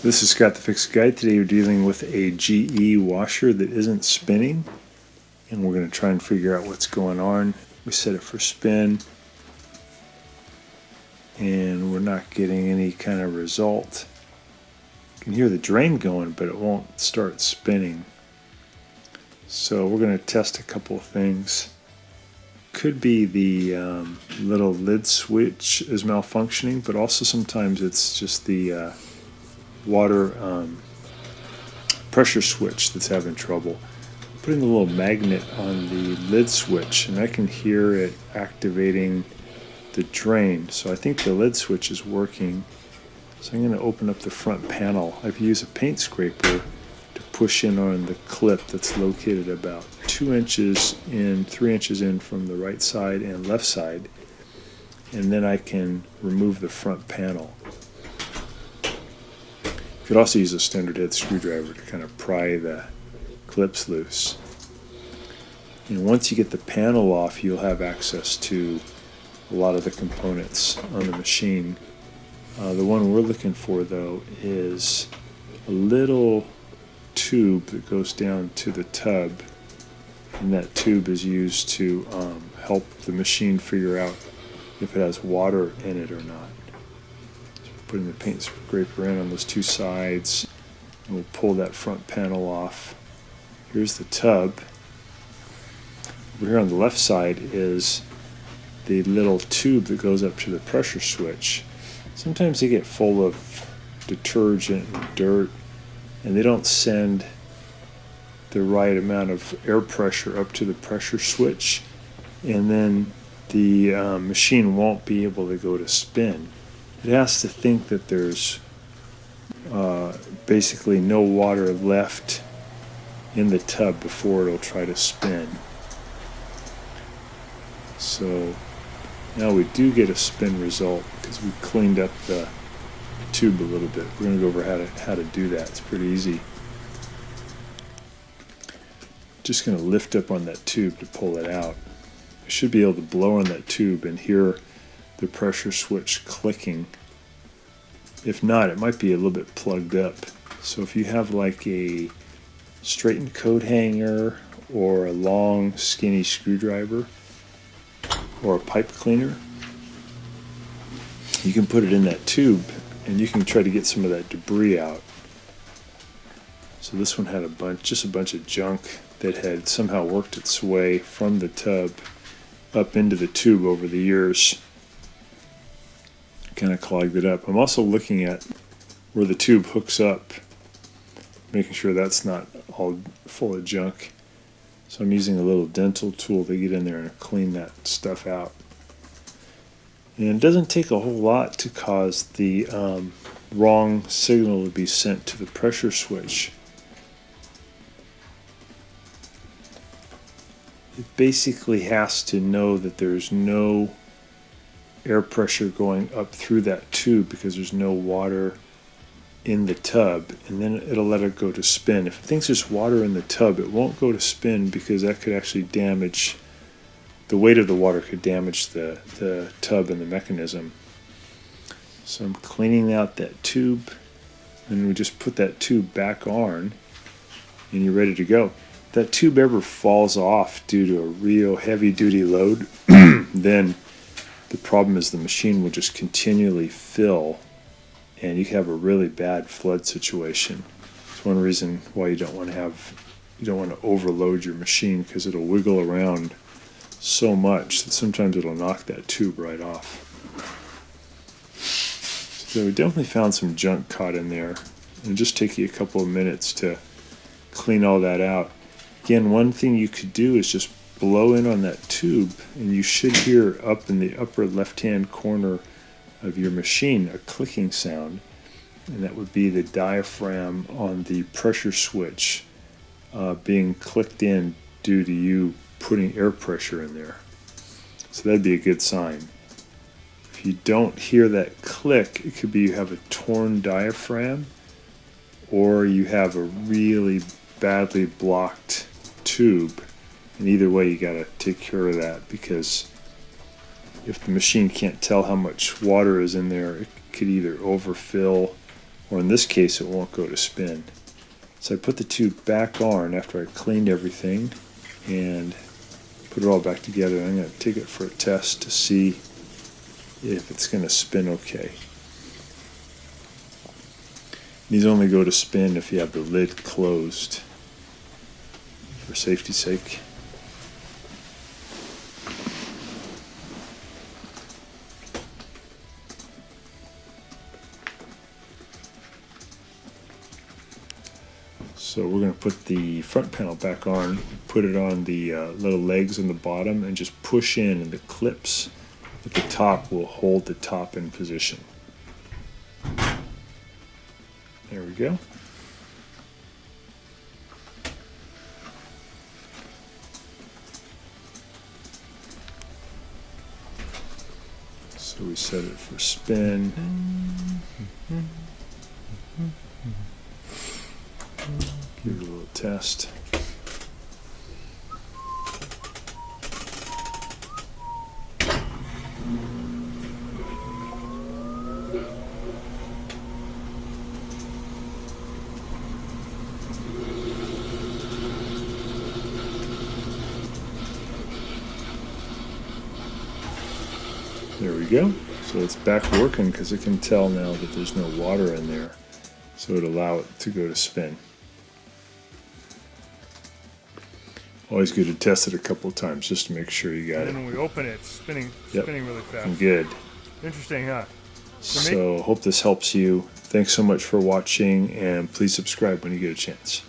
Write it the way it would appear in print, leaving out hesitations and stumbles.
This is Scott the Fix Guy. Today we're dealing with a GE washer that isn't spinning, and we're going to try and figure out what's going on. We set it for spin, and we're not getting any kind of result. You can hear the drain going, but it won't start spinning. So we're going to test a couple of things. Could be the little lid switch is malfunctioning, but also sometimes it's just the water pressure switch that's having trouble. I'm putting a little magnet on the lid switch, and I can hear it activating the drain. So I think the lid switch is working. So I'm going to open up the front panel. I've used a paint scraper to push in on the clip that's located about 2 inches in, 3 inches in from the right side and left side, and then I can remove the front panel. You could also use a standard head screwdriver to kind of pry the clips loose. And once you get the panel off, you'll have access to a lot of the components on the machine. The one we're looking for, though, is a little tube that goes down to the tub, and that tube is used to help the machine figure out if it has water in it or not. Putting the paint scraper in on those two sides, and we'll pull that front panel off. Here's the tub. Over here on the left side is the little tube that goes up to the pressure switch. Sometimes they get full of detergent and dirt, and they don't send the right amount of air pressure up to the pressure switch, and then the machine won't be able to go to spin. It has to think that there's basically no water left in the tub before it'll try to spin. So now we do get a spin result because we cleaned up the tube a little bit. We're going to go over how to do that. It's pretty easy. Just going to lift up on that tube to pull it out. I should be able to blow on that tube and hear the pressure switch clicking. If not, it might be a little bit plugged up. So if you have like a straightened coat hanger or a long skinny screwdriver or a pipe cleaner, you can put it in that tube and you can try to get some of that debris out. So this one had just a bunch of junk that had somehow worked its way from the tub up into the tube over the years. Kind of clogged it up. I'm also looking at where the tube hooks up, making sure that's not all full of junk. So I'm using a little dental tool to get in there and clean that stuff out. And it doesn't take a whole lot to cause the wrong signal to be sent to the pressure switch. It basically has to know that there's no air pressure going up through that tube because there's no water in the tub, and then it'll let it go to spin. If it thinks there's water in the tub, it won't go to spin because that could actually damage, the weight of the water could damage the tub and the mechanism. So I'm cleaning out that tube, and we just put that tube back on, and you're ready to go. If that tube ever falls off due to a real heavy duty load, then the problem is the machine will just continually fill, and you can have a really bad flood situation. It's one reason why you don't want to overload your machine, because it'll wiggle around so much that sometimes it'll knock that tube right off. So we definitely found some junk caught in there. It'll just take you a couple of minutes to clean all that out. Again, one thing you could do is just blow in on that tube, and you should hear up in the upper left-hand corner of your machine a clicking sound, and that would be the diaphragm on the pressure switch being clicked in due to you putting air pressure in there. So that'd be a good sign. If you don't hear that click, it could be you have a torn diaphragm, or you have a really badly blocked tube. And either way, you got to take care of that, because if the machine can't tell how much water is in there, it could either overfill or in this case it won't go to spin. So I put the tube back on after I cleaned everything and put it all back together. I'm going to take it for a test to see if it's going to spin okay. These only go to spin if you have the lid closed, for safety's sake. So we're going to put the front panel back on, put it on the little legs on the bottom, and just push in, and the clips at the top will hold the top in position. There we go. So we set it for spin. Give it a little test. There we go. So it's back working because it can tell now that there's no water in there. So it'll allow it to go to spin. Always good to test it a couple of times just to make sure you got it. And then when we open it, it's spinning really fast. Good. Interesting, huh? So hope this helps you. Thanks so much for watching, and please subscribe when you get a chance.